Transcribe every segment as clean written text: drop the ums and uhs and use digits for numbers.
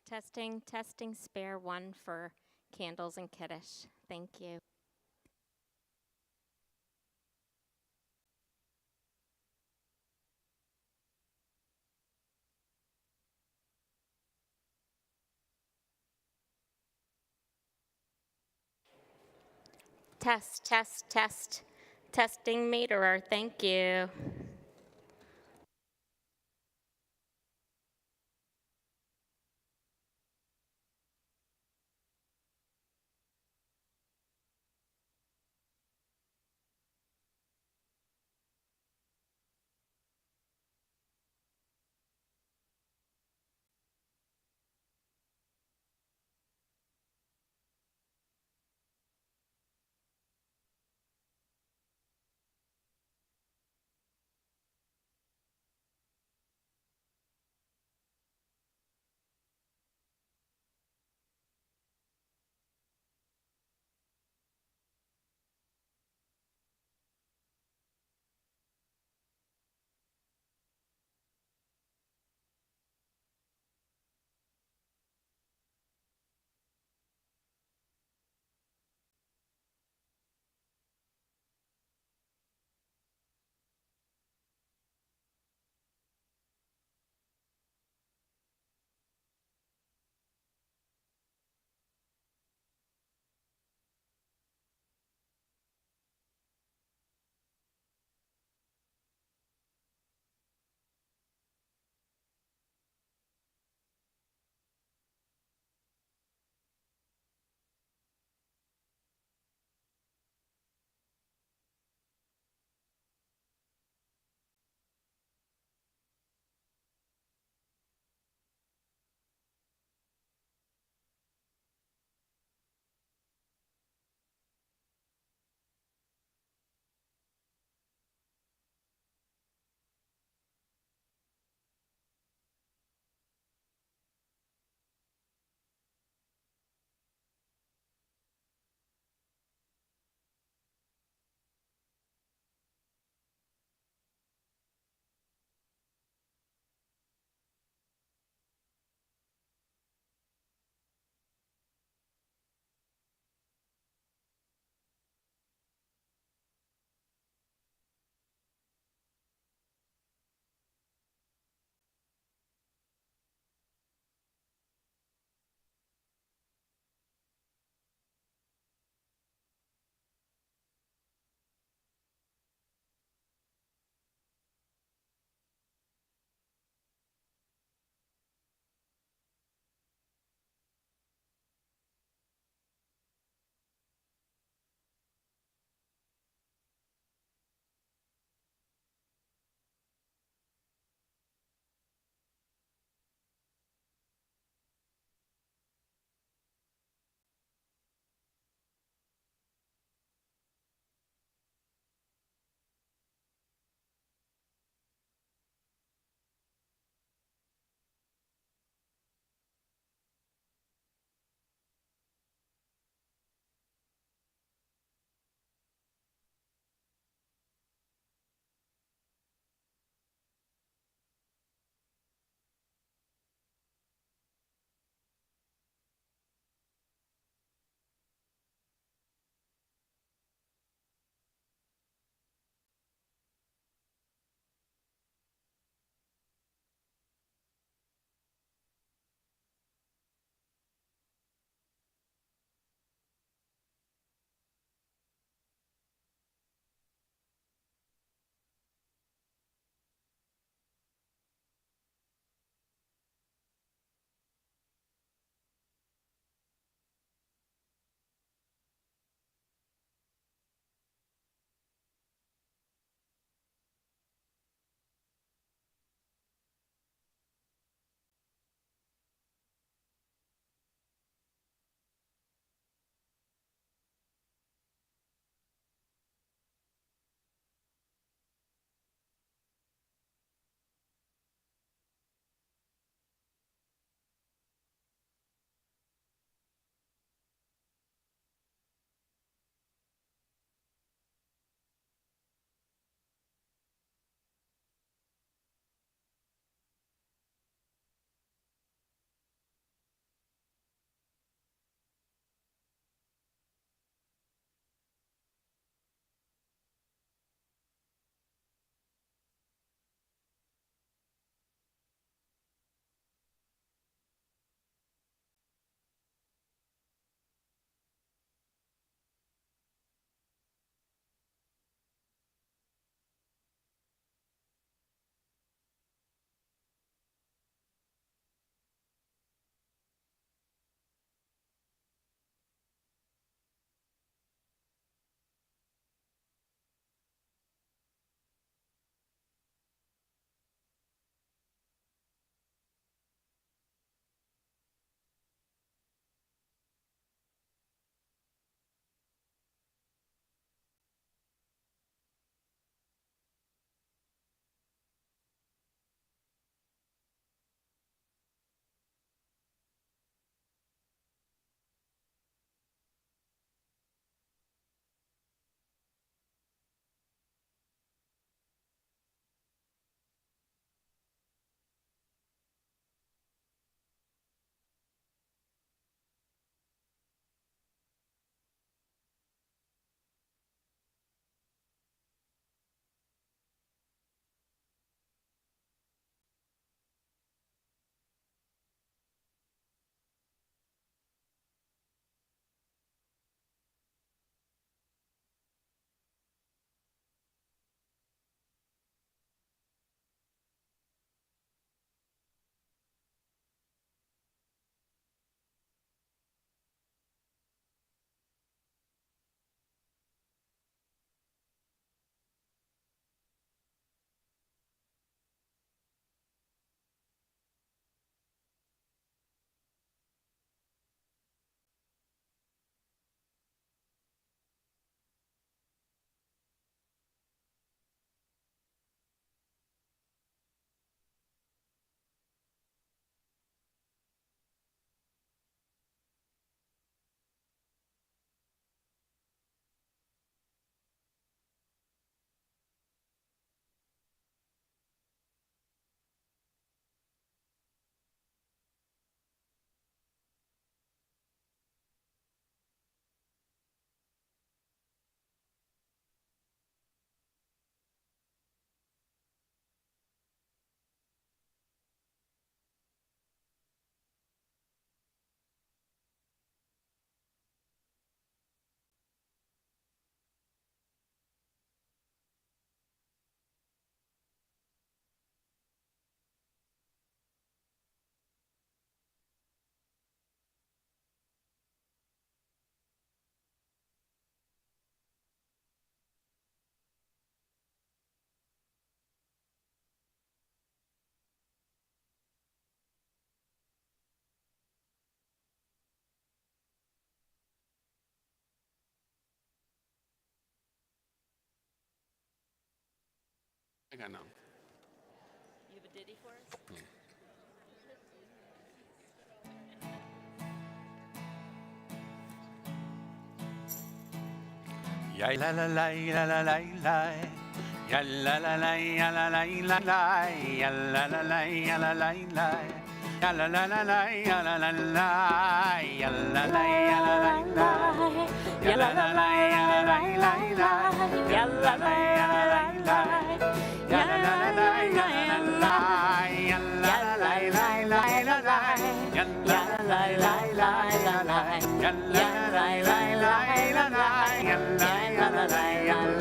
Testing, testing, spare one for candles and kiddush. Thank you. Test, test, test. Testing meterer. Thank you. think I know. You have a ditty for us? Ya la la la la la la la. Ya la la la ya la la la la. Ya la la la ya la la la. Ya la la la la ya la la la. Ya la la ya la la la. Ya la la la ya la la la. Ya la la ya la la la. Ya la la la ya la la la. Ya la la la la la la. Ya la la la la la la. Ya la la la la la la. Ya la la la ya la.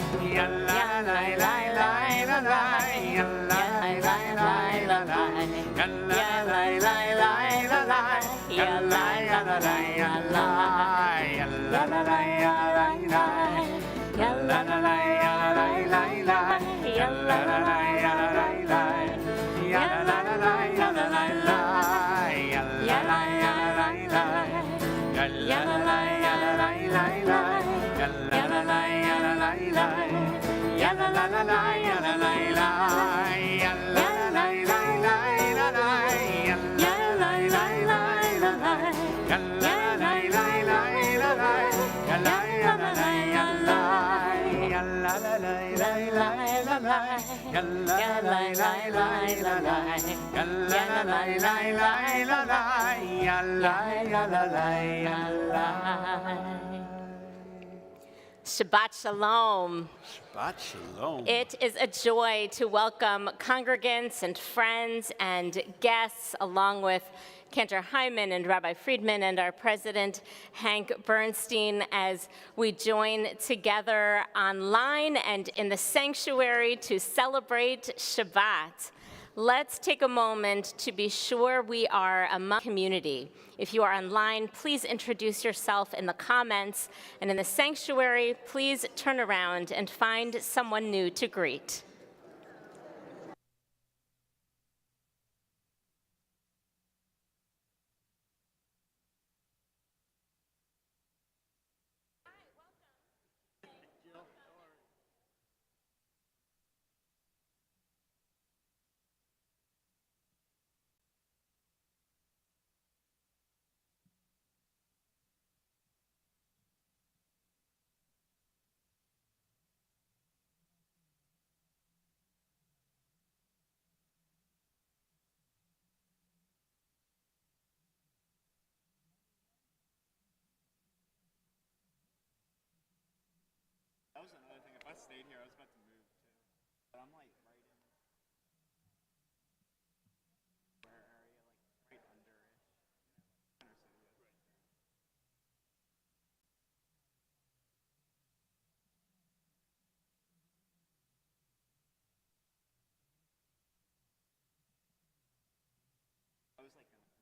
Ya la la la la la la. Ya la la la la la. Ya la la la la la la. Ya la la la ya la. Ya la la la ya la la. Ya la la la ya la la la. Ya la la la ya la la. Ya la la la ya la la. Ya la la ya la la. Ya la la la ya la la. Ya la la la ya la la. Ya la la la la ya la la. Ya la la la la la la. Ya la la la la la. Ya la la la la la la. Ya la la la ya la. Ya la la la la la la. Ya la la la la la la. Ya la la la la la la. Ya la la la ya la. Shabbat Shalom. Shabbat Shalom. It is a joy to welcome congregants and friends and guests, along with Cantor Hyman and Rabbi Friedman and our president, Hank Bernstein, as we join together online and in the sanctuary to celebrate Shabbat. Let's take a moment to be sure we are among community. If you are online, please introduce yourself in the comments, and in the sanctuary, please turn around and find someone new to greet. That was another thing. If I stayed here, I was about to move too. But I'm like right in where area, like right under-ish. Center city. I was like gonna move.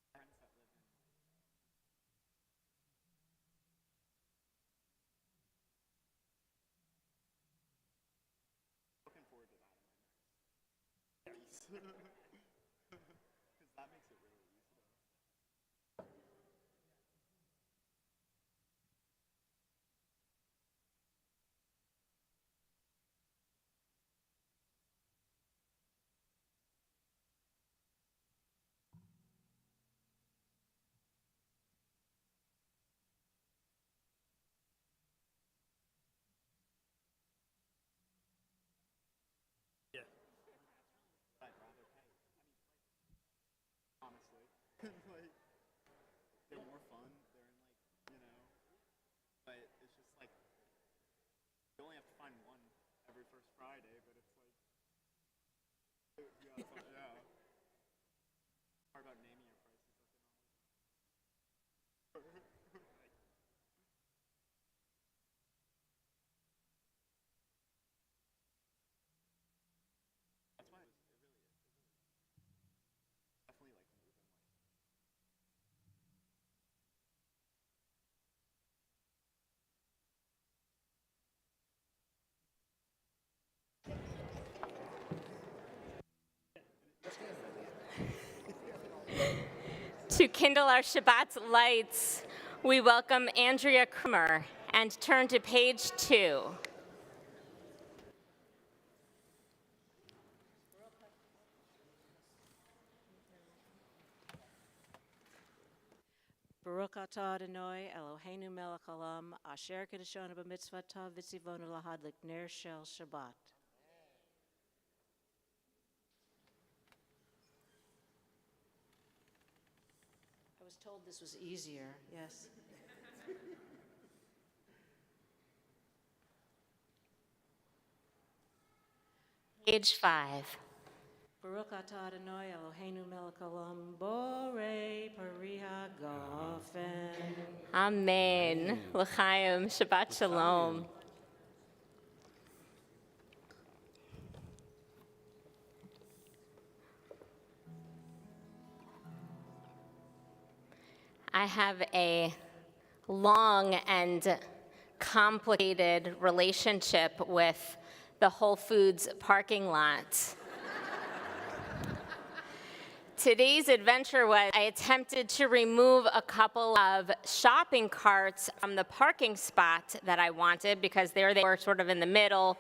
Friends that live in. Looking forward to that. Because that makes it really easy. I'd rather pay. Honestly. Like, they're more fun. They're in but it's just like, you only have to find one every first Friday, but it's like, yeah. Hard about naming your prices that they're not. That's why it really is. Definitely like moving To kindle our Shabbat lights, we welcome Andrea Krumer and turn to page 2. Baruch atah Adonai Eloheinu melech haolam asher kedeshonu b'mitzvotav v'tzivonu lahadlik ner shel Shabbat. I was told this was easier, yes. Page 5. Baruch atah Adonai Eloheinu melech haolam borei pariha gofen. Amen. L'chaim. Shabbat shalom. I have a long and complicated relationship with the Whole Foods parking lot. Today's adventure was I attempted to remove a couple of shopping carts from the parking spot that I wanted because there they were sort of in the middle.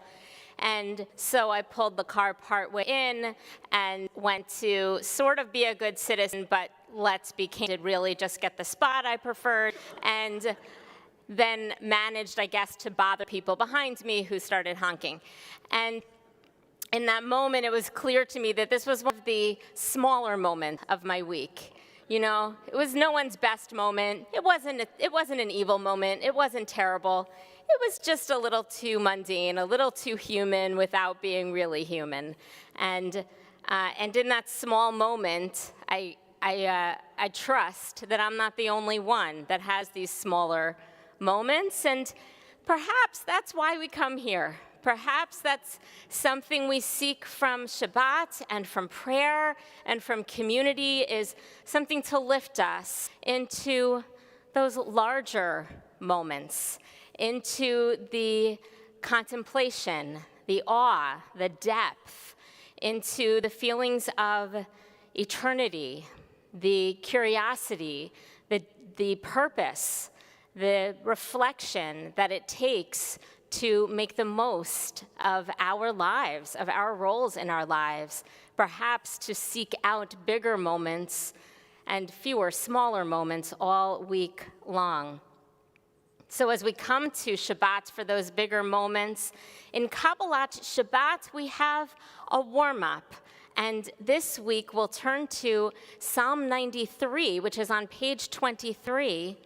And so I pulled the car partway in and went to sort of be a good citizen, but let's be candid, really just get the spot I preferred, and then managed, I guess, to bother people behind me who started honking. And in that moment, it was clear to me that this was one of the smaller moments of my week. You know, it was no one's best moment. It wasn't an evil moment. It wasn't terrible. It was just a little too mundane, a little too human without being really human. And in that small moment, I trust that I'm not the only one that has these smaller moments. And perhaps that's why we come here. Perhaps that's something we seek from Shabbat and from prayer and from community, is something to lift us into those larger moments, into the contemplation, the awe, the depth, into the feelings of eternity, the curiosity, the purpose, the reflection that it takes to make the most of our lives, of our roles in our lives, perhaps to seek out bigger moments and fewer smaller moments all week long. So as we come to Shabbat for those bigger moments, in Kabbalat Shabbat we have a warm-up. And this week we'll turn to Psalm 93, which is on page 23.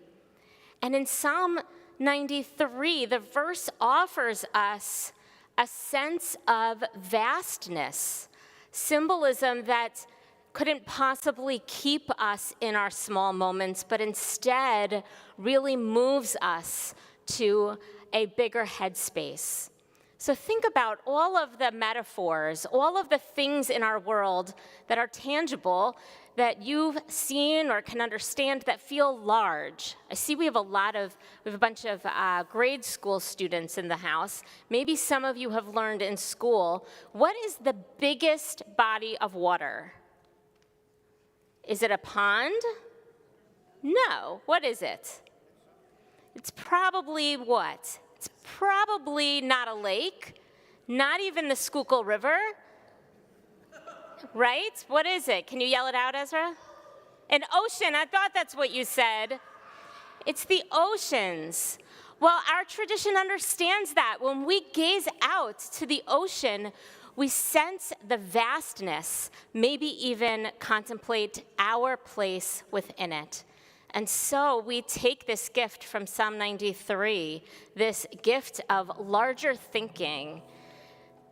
And in Psalm 93, the verse offers us a sense of vastness, symbolism that couldn't possibly keep us in our small moments, but instead really moves us to a bigger headspace. So think about all of the metaphors, all of the things in our world that are tangible, that you've seen or can understand that feel large. I see we have a bunch of grade school students in the house. Maybe some of you have learned in school, what is the biggest body of water? Is it a pond? No. What is it? It's probably what? It's probably not a lake, not even the Schuylkill River. Right? What is it? Can you yell it out, Ezra? An ocean. I thought that's what you said. It's the oceans. Well, our tradition understands that. When we gaze out to the ocean, we sense the vastness, maybe even contemplate our place within it. And so we take this gift from Psalm 93, this gift of larger thinking.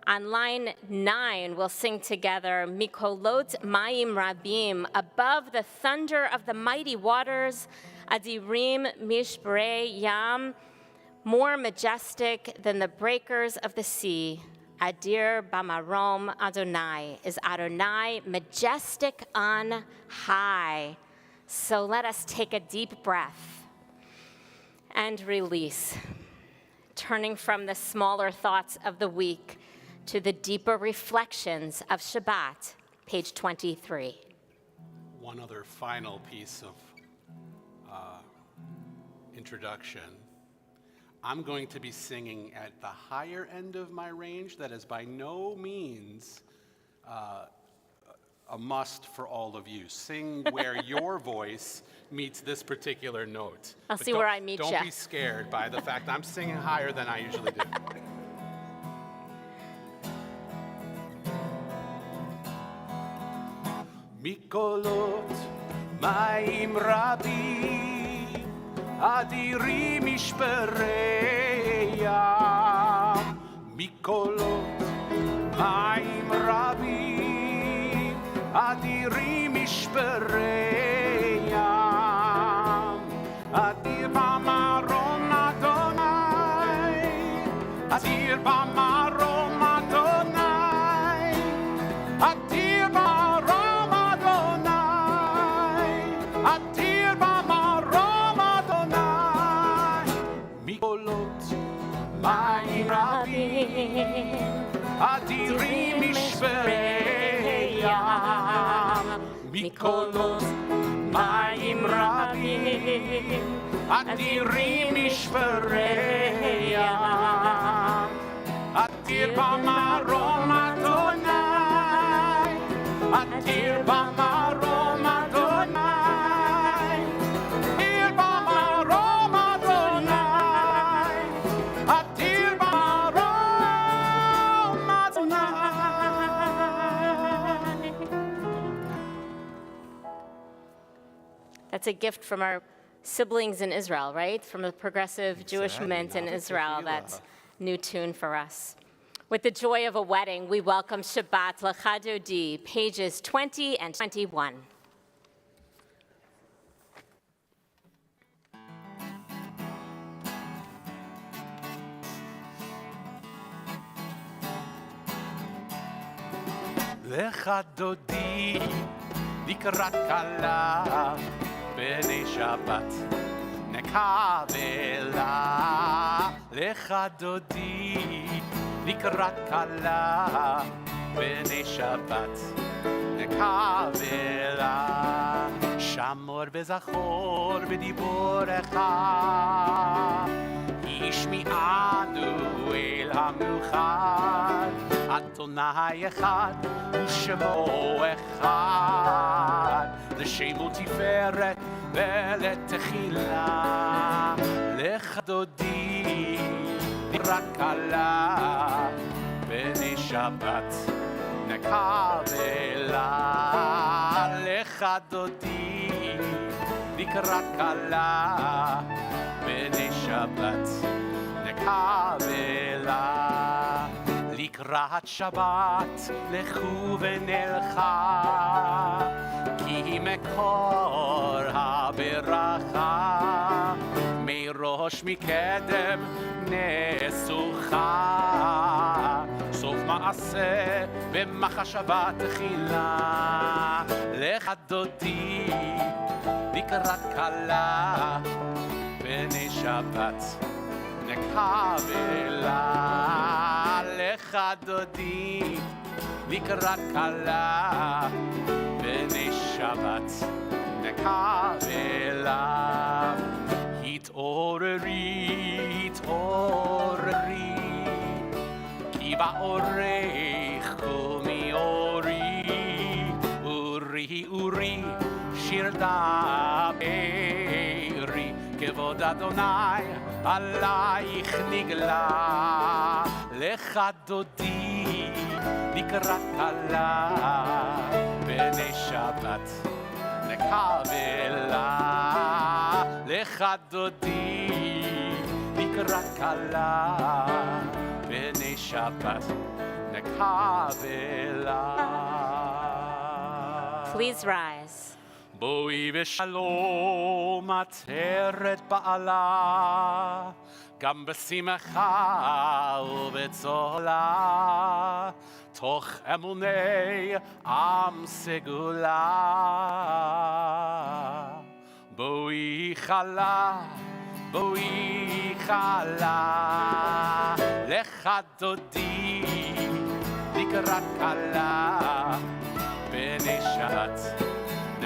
On line 9, we'll sing together, Mikolot Mayim Rabim, above the thunder of the mighty waters, Adirim Mishbrei Yam, more majestic than the breakers of the sea. Adir Bamarom Adonai, is Adonai majestic on high. So let us take a deep breath and release, turning from the smaller thoughts of the week to the deeper reflections of Shabbat, page 23. one other final piece of introduction. I'm going to be singing at the higher end of my range. That is by no means a must for all of you. Sing where your voice meets this particular note. I'll But see where I meet Don't ya. be scared by the fact I'm singing higher than I usually do. מקולות מים רבים, אדירים משברי ים. מקולות מים רבים, אדירים משברי ים. אדיר במרום אדוני, אדיר במרום אדוני, אדיר במרום אדוני, אדיר במרום אדוני. מקולות מים רבים, אדירים משברי ים. מקולות מים רבים, אדירים משברי ים. אדיר במרום אדוני, אדיר במרום אדוני, אדיר במרום אדוני, אדיר במרום אדוני. That's a gift from our siblings in Israel, right? From the progressive Jewish movement in Israel. That's new tune for us. With the joy of a wedding, we welcome Shabbat L'Chadodi, pages 20 and 21. לך דודי לקראת כלה בני שבת נקבלה. לך דודי לקראת כלה בני שבת נקבלה. שמור וזכור בדיבורך, השמיענו אל המאוחד. אדוני אחד ושמו אחד, לשם ולתפארת ולתחילה. לך דודי לקראת כלה בני שבת נקבלה. לך דודי לקראת כלה בני שבת נקבלה. לקראת שבת לכו ונלכה, כי מקור הברכה מראש מקדם נסוכה. סוף מעשה במחשבה תחילה. לך דודי לקראת כלה בני שבת נקבלה. לך דודי לקראת כלה בני שבת נקבלה. התעוררי, התעוררי, כי באורך קומי אורי. אורי, אורי, שיר דברי, כבוד אדוני עלייך נגלה. לך דודי לקראת כלה בני שבת נקבלה. לך דודי לקראת כלה בני שבת נקבלה. Please rise. בואי בשלום עטרת בעלה, גם בשמחה ובצהלה, תוך אמוני עם סגולה. בואי חלה, בואי חלה, לך דודי לקראת כלה בני שבת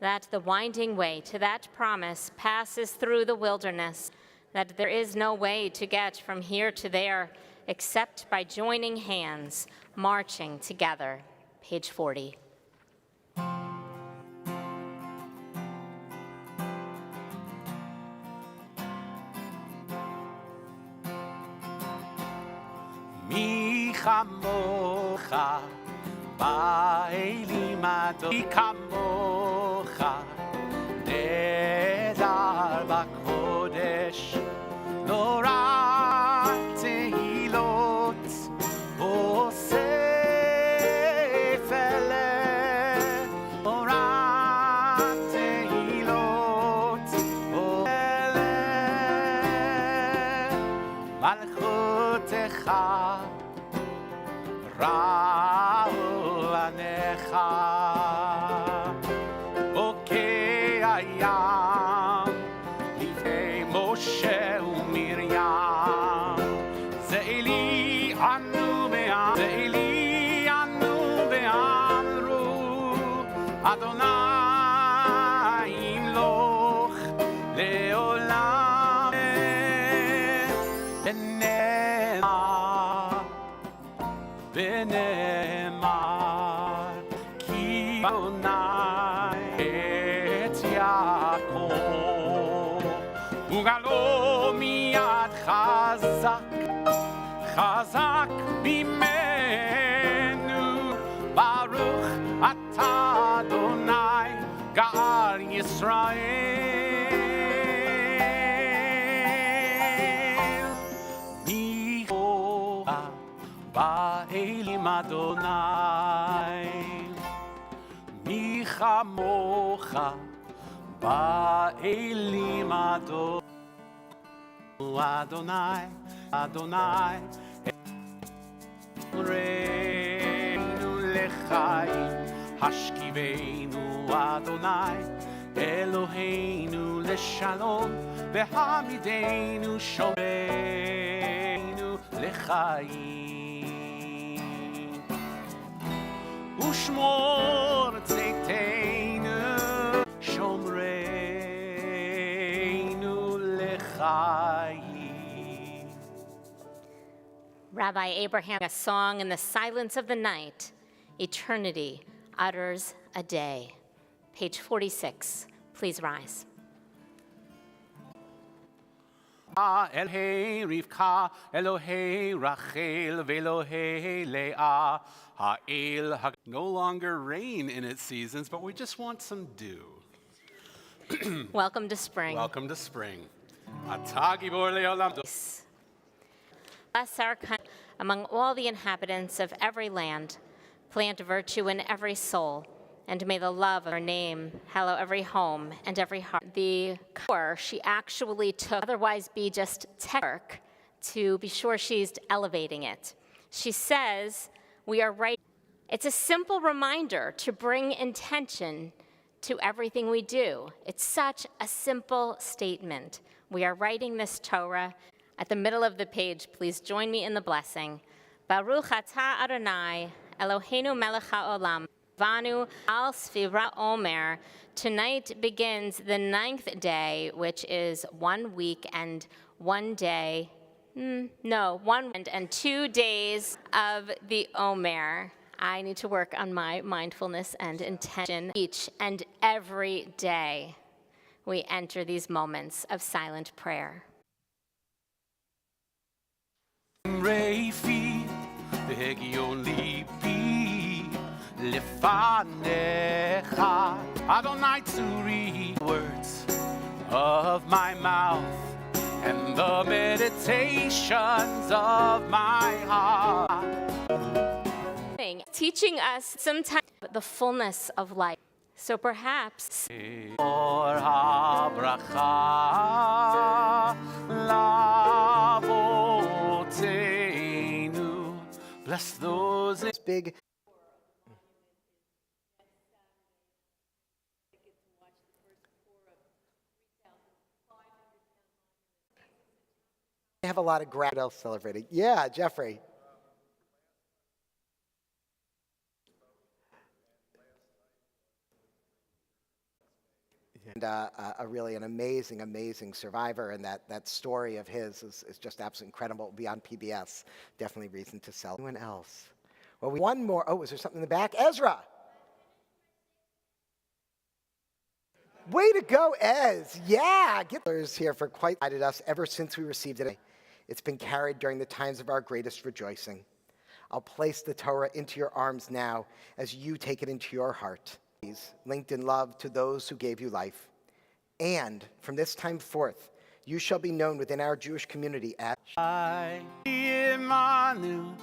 that the winding way to that promise passes through the wilderness, that there is no way to get from here to there except by joining hands, marching together. Page 40. מי כמוך באלים אדוני, מי כמוך נהדר בקודש, נורא תהילות אוסף אלה, נורא תהילות אלה, מלכותך ראו עיניך, בוקע הים לפני משה ומרים, זה אלי ענו בעם, זה אלי ענו ואמרו, אדוני ימלוך לעולם, ונאמר כי אדוני את יעקב וגלו מיד חזק חזק ממנו, ברוך אתה אדוני גאל ישראל, מי הורה באלים אדוני, מי כמוך באלים אדוני, אדוני, אדוני, ראינו לחיים, השכיבנו אדוני, אלוהינו לשלום, והעמידנו שומרנו לחיים. ושמור צאתנו, שומרנו לחיים. Rabbi Abraham, a song in the silence of the night, eternity utters a day. Page 46, please rise. Elohei Rivka, Elohei Rachel, Velohei Leah, Ha'el Ha. No longer rain in its seasons, but we just want some dew. Welcome to spring. Welcome to spring. Ata gibor le'olam. Bless our country among all the inhabitants of every land. Plant virtue in every soul, and may the love of her name hallow every home and every heart. The core she actually took, otherwise be just work, to be sure she's elevating it. She says, we are right. It's a simple reminder to bring intention to everything we do. It's such a simple statement. We are writing this Torah. At the middle of the page, please join me in the blessing. Baruch atah Adonai, Eloheinu melech haolam, vanu al sfira omer. Tonight begins the 9th day, which is 1 week and 1 day, 1 and 2 days of the Omer. I need to work on my mindfulness and intention. Each and every day, we enter these moments of silent prayer. Refi, והגיון ליבי לפניך, Adonai tzuri, words of my mouth and the meditations of my heart. Teaching us sometimes the fullness of life. So perhaps Or habracha lavotenu. Bless those. Big. They have a lot of else celebrating. Yeah, Jeffrey. a really an amazing, amazing survivor, and that story of his is just absolutely incredible. It'll be on PBS. Definitely reason to celebrate. Anyone else? Well, one more. Oh, is there something in the back? Ezra. Way to go, Ez. Yeah. Gitlers here for quite guided us ever since we received it. It's been carried during the times of our greatest rejoicing. I'll place the Torah into your arms now as you take it into your heart. Linked in love to those who gave you life. And from this time forth, you shall be known within our Jewish community as Imanu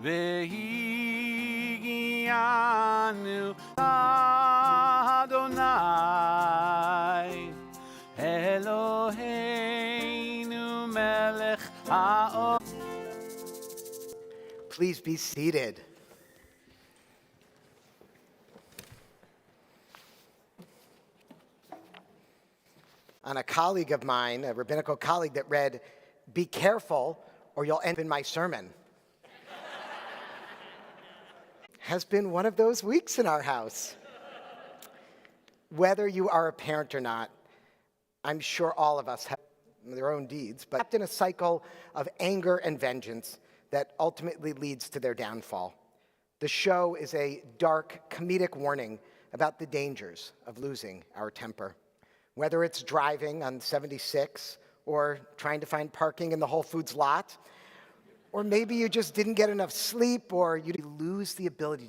vehigianu Adonai Eloheinu melech haolam. Please be seated. On a colleague of mine, a rabbinical colleague, that read, "Be careful or you'll end up in my sermon." Has been one of those weeks in our house. Whether you are a parent or not, I'm sure all of us have their own deeds, but trapped in a cycle of anger and vengeance that ultimately leads to their downfall. The show is a dark, comedic warning about the dangers of losing our temper. Whether it's driving on 76 or trying to find parking in the Whole Foods lot, or maybe you just didn't get enough sleep, or you lose the ability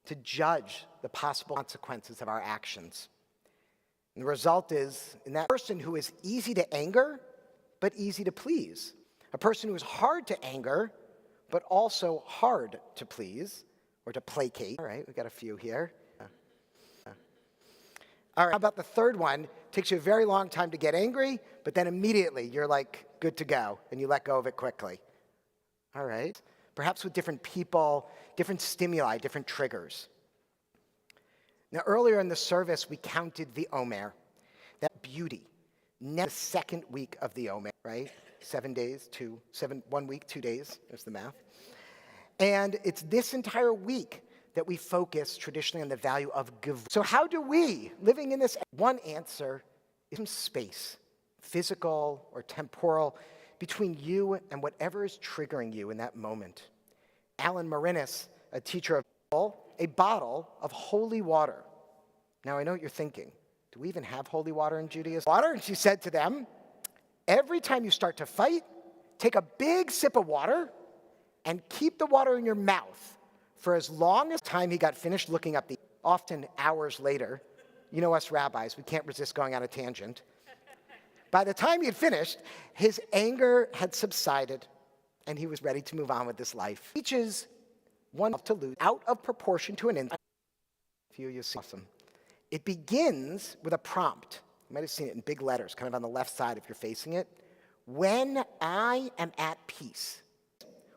to judge the possible consequences of our actions. And the result is, in that person who is easy to anger, but easy to please, a person who is hard to anger, but also hard to please, or to placate. All right, we've got a few here. All right, how about the third one? Takes you a very long time to get angry, but then immediately you're like good to go, and you let go of it quickly. All right, perhaps with different people, different stimuli, different triggers. Now, earlier in the service, we counted the Omer, that beauty. Now, the second week of the Omer, right? 7 days, 1 week, 2 days, there's the math. And it's this entire week that we focus traditionally on the value of gevurah. So how do we, living in this, one answer is some space, physical or temporal, between you and whatever is triggering you in that moment. Alan Marinis, a teacher of a bottle of holy water. Now I know what you're thinking. Do we even have holy water in Judaism? Water? And she said to them, every time you start to fight, take a big sip of water and keep the water in your mouth for as long as time. He got finished looking up often hours later. You know us rabbis, we can't resist going on a tangent. By the time he had finished, his anger had subsided and he was ready to move on with his life. Teaches one to lose out of proportion to an instant. You see, awesome. It begins with a prompt. You might have seen it in big letters, kind of on the left side if you're facing it. When I am at peace.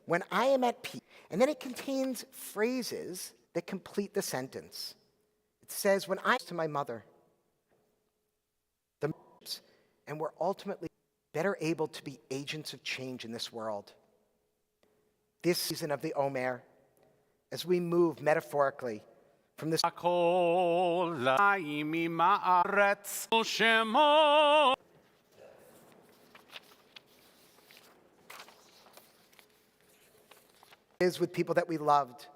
When I am at peace. And then it contains phrases that complete the sentence. It says, when I to my mother. And we're ultimately better able to be agents of change in this world. This season of the Omer, as we move metaphorically from this is with people that we loved,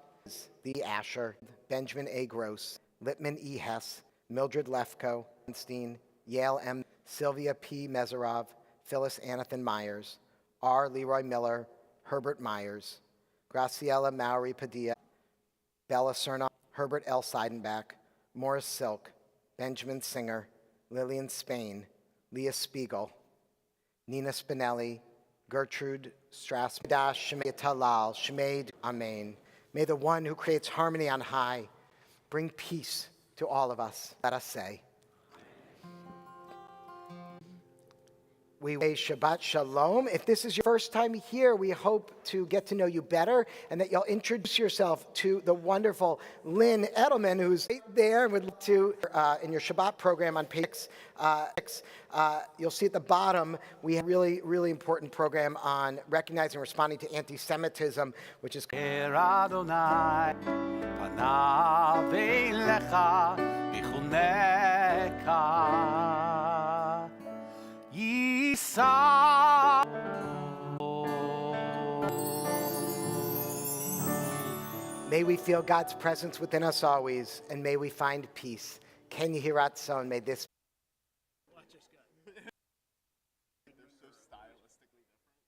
the Asher, Benjamin A. Gross, Littman E. Hess, Mildred Lefko, Einstein, Yale M. Sylvia P. Mezerov, Phyllis Anathan Myers, R. Leroy Miller, Herbert Myers, Graciela Maury Padilla, Bella Cerna, Herbert L. Seidenbach, Morris Silk, Benjamin Singer, Lillian Spain, Leah Spiegel, Nina Spinelli, Gertrude Strassman, Shemay Talal, Shemay Amen. May the one who creates harmony on high bring peace to all of us. Let us say. We say Shabbat Shalom. If this is your first time here, we hope to get to know you better and that you'll introduce yourself to the wonderful Lynn Edelman, who's right there and would like to, in your Shabbat program on page 6, you'll see at the bottom, we have a really, really important program on recognizing and responding to anti-Semitism, which is Neka Yisa. May we feel God's presence within us always, and may we find peace. Ken Yehiratzon, may this They're so stylistically different.